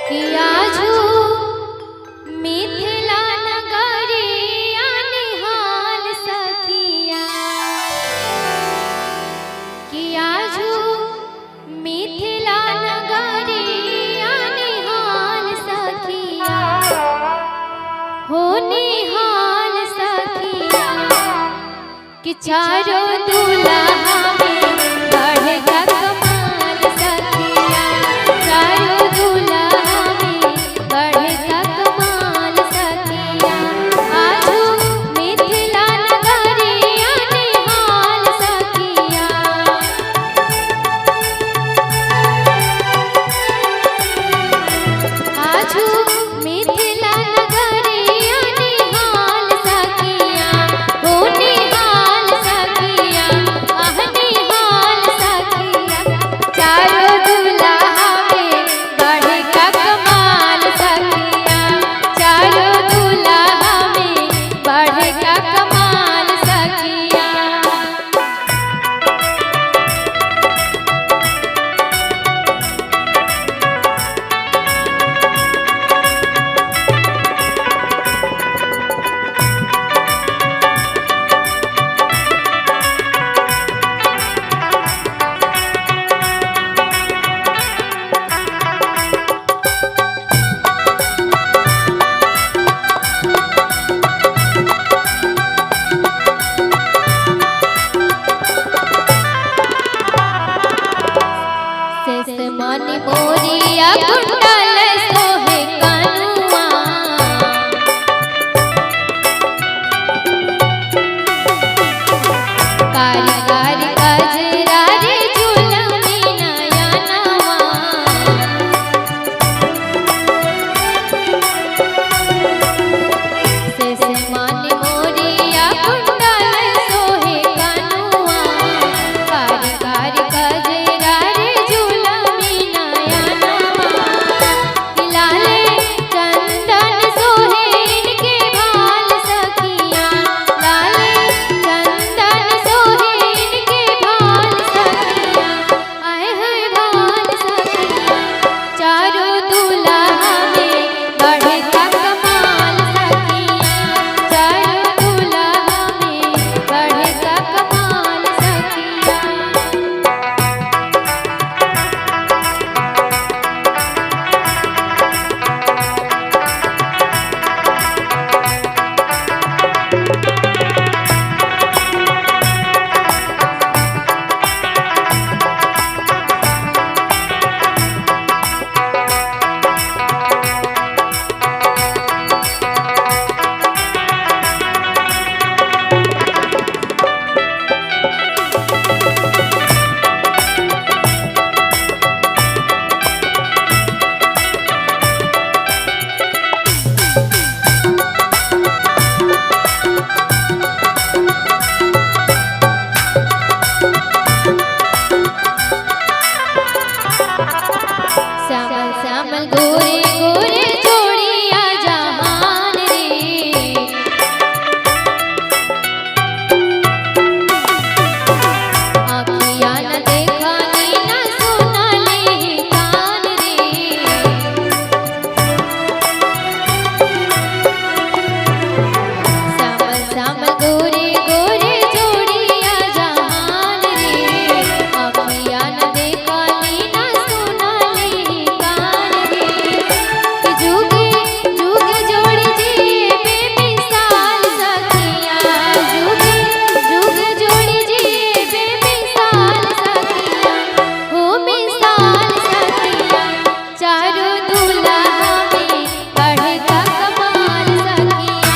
कि आजू मिथिला नगरिया निहाल सखिया, कि आजू मिथिला नगरिया निहाल सखिया, हो निहाल सखिया, कि चारों दूल्हा में बढ़ेगा कमाल सखिया, चारों दूल्हा में बढ़ेगा कमाल सखिया, आजू मिथिला नगरिया निहाल सखिया, आजू मिथिला नगरिया निहाल सखिया, हो निहाल सखिया, आह निहाल सखिया, चारों दूल्हा में बढ़ेगा कमाल सखिया, चारों दूल्हा में बढ़ेगा कमाल सखिया। शेष मणि मोरिया कुंडल सोहे कनुआ, कारी कारी गजरा रे झुलमी नयनवा, शेष मणि मोरिया कुंडल सोहे कनुआ, कारी कारी गजरा रे झुलमी नयनवा, लाले चंदन सोहे इनके भाल सखिया, लाले चंदन सोहे इनके भाल सखिया, आए हैं भाल सखिया, चारों दूल्हा में बढ़ेगा कमाल सखिया, चारों दूल्हा में बढ़ेगा कमाल सखिया। श्यामल श्यामल गोरे गोरे जोड़िया जहान रे, आँखिया न देखली न सुनली कान रे, श्यामल श्यामल गोरे गोरे जोड़िया जहान रे, आँखिया न देखली न सुनली कान रे, कि जुगे जुगे जोड़ी जिए बेमिसाल सखिया, जुगे जुगे जोड़ी जिए बेमिसाल सखिया, हो मिसाल सखिया, चारों दूल्हा में बढ़ेगा कमाल सखिया,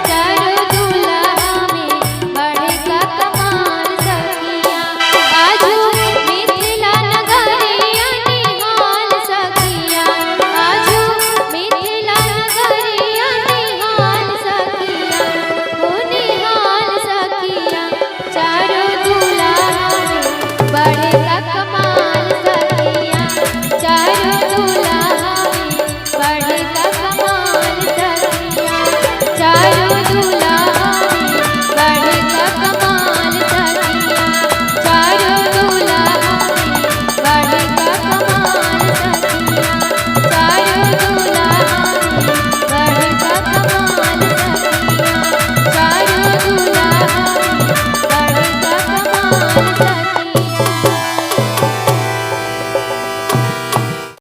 चारों दूल्हा में बढ़ेगा कमाल सखिया, आजू मिथिला नगरिया निहाल सखिया, आजू मिथिला नगरिया निहाल सखिया, हो निहाल सखिया, चारों दूल्हा में बढ़ेगा कमाल सखिया, चारों दूल्हा में बढ़ेगा कमाल सखिया, चारों दूल्हा